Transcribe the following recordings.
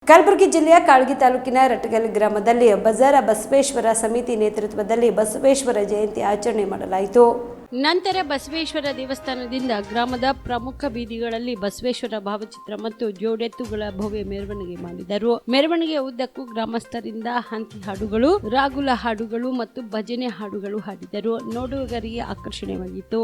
ಕಲಬುರಗಿ ಜಿಲ್ಲೆಯ ಕಾಳಗಿ ತಾಲೂಕಿನ ರಟಗಲ್ ಗ್ರಾಮದಲ್ಲಿ ಬಜಾರ ಬಸವೇಶ್ವರ ಸಮಿತಿ ನೇತೃತ್ವದಲ್ಲಿ ಬಸವೇಶ್ವರ ಜಯಂತಿ ಆಚರಣೆ ಮಾಡಲಾಯಿತು. ನಂತರ ಬಸವೇಶ್ವರ ದೇವಸ್ಥಾನದಿಂದ ಗ್ರಾಮದ ಪ್ರಮುಖ ಬೀದಿಗಳಲ್ಲಿ ಬಸವೇಶ್ವರ ಭಾವಚಿತ್ರ ಮತ್ತು ಜೋಡೆತ್ತುಗಳ ಭವ್ಯ ಮೆರವಣಿಗೆ ಮಾಡಿದರು. ಮೆರವಣಿಗೆಯ ಉದ್ದಕ್ಕೂ ಗ್ರಾಮಸ್ಥರಿಂದ ಹಂತಿ ಹಾಡುಗಳು, ರಾಗುಲ ಹಾಡುಗಳು ಮತ್ತು ಭಜನೆ ಹಾಡುಗಳು ಹಾಡಿದರು. ನೋಡುಗರಿಗೆ ಆಕರ್ಷಣೆವಾಗಿತ್ತು.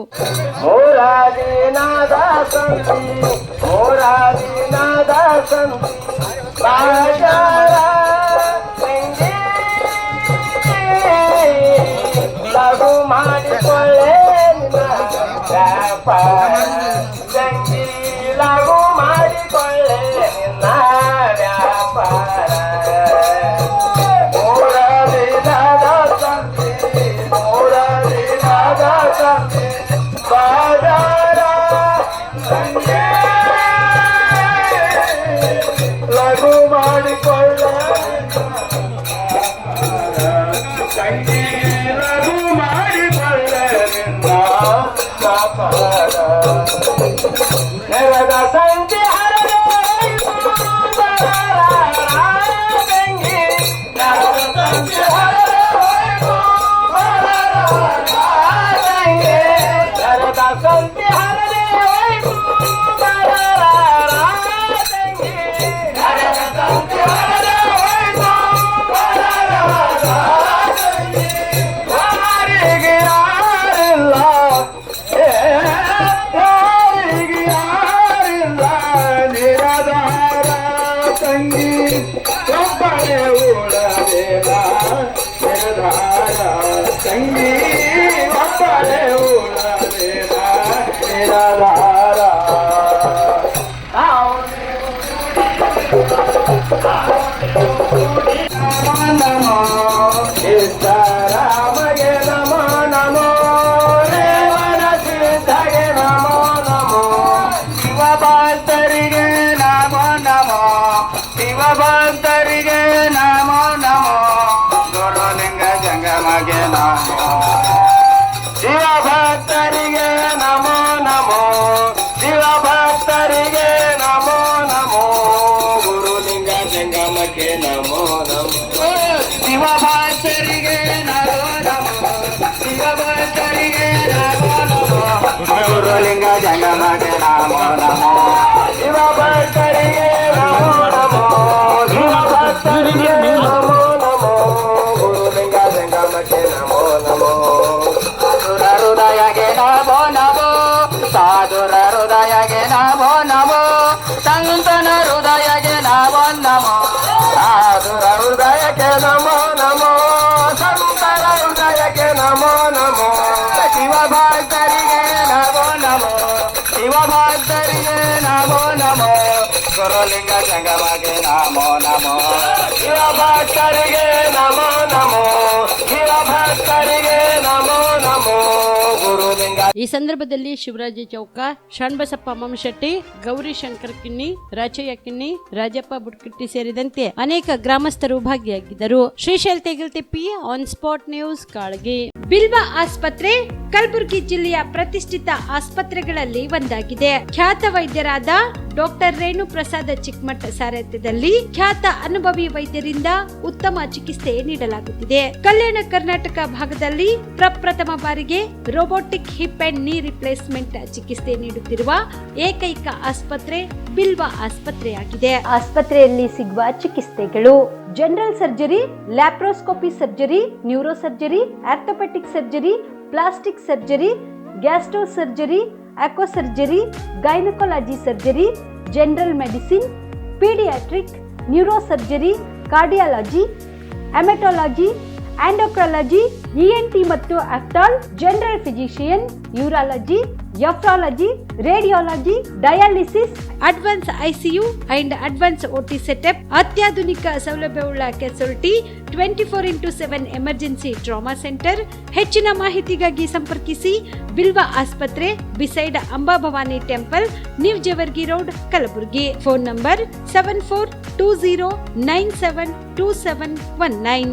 ಗುರುಲಿಂಗ ಜಂಗಮಗೆ ನಮೋ ನಮೋ, ಶಿವ ಭಕ್ತರಿಗೆ ನಮೋ ನಮೋ, ಶಿವ ಭಕ್ತರಿಗೆ ನಮೋ ನಮೋ ಗುರುಲಿಂಗ. ಈ ಸಂದರ್ಭದಲ್ಲಿ ಶಿವರಾಜ ಚೌಕ, ಶರಣಬಸಪ್ಪ ಮಮಶೆಟ್ಟಿ, ಗೌರಿ ಶಂಕರ್ ಕಿನ್ನಿ, ರಾಚಯ್ಯ ಕಿನ್ನಿ, ರಾಜಪ್ಪ ಬುಡ್ಕಿಟ್ಟಿ ಸೇರಿದಂತೆ ಅನೇಕ ಗ್ರಾಮಸ್ಥರು ಭಾಗಿಯಾಗಿದ್ದರು. Shrishail Tegaltippi, on spot news, Kalagi. Bilva ಆಸ್ಪತ್ರೆ ಕಲಬುರಗಿ ಜಿಲ್ಲೆಯ ಪ್ರತಿಷ್ಠಿತ ಆಸ್ಪತ್ರೆಗಳಲ್ಲಿ ಒಂದಾಗಿದೆ. ಖ್ಯಾತ ವೈದ್ಯರಾದ ಡಾಕ್ಟರ್ ರೇಣು ಪ್ರಸಾದ ಚಿಕ್ಕಮಠ ಸಾರಥ್ಯದಲ್ಲಿ ಖ್ಯಾತ ಅನುಭವಿ ವೈದ್ಯರಿಂದ ಉತ್ತಮ ಚಿಕಿತ್ಸೆ ನೀಡಲಾಗುತ್ತಿದೆ. ಕಲ್ಯಾಣ ಕರ್ನಾಟಕ ಭಾಗದಲ್ಲಿ ಪ್ರಪ್ರಥಮ ಬಾರಿಗೆ robotic hip and knee replacement ಚಿಕಿತ್ಸೆ ನೀಡುತ್ತಿರುವ ಏಕೈಕ ಆಸ್ಪತ್ರೆ ಬಿಲ್ವ ಆಸ್ಪತ್ರೆಯಾಗಿದೆ. ಆಸ್ಪತ್ರೆಯಲ್ಲಿ ಸಿಗುವ ಚಿಕಿತ್ಸೆಗಳು: general surgery, laparoscopy surgery, neuro surgery, orthopaedic surgery, plastic surgery, gastro surgery, aqua surgery, gynaecology surgery, general medicine, paediatric, neuro surgery, cardiology, haematology, endocrinology, ENT ಮತ್ತು ophthal, general physician, urology, nephrology, radiology, dialysis, advance ICU and advance OT setup, ಅತ್ಯಾಧುನಿಕ ಸೌಲಭ್ಯವುಳ್ಳ casualty, 24x7 emergency trauma centre. ಹೆಚ್ಚಿನ ಮಾಹಿತಿಗಾಗಿ ಸಂಪರ್ಕಿಸಿ ಬಿಲ್ವ ಆಸ್ಪತ್ರೆ, beside Amba Bhavani temple, new Jewargi road, Kalaburagi. Phone number 7420972719.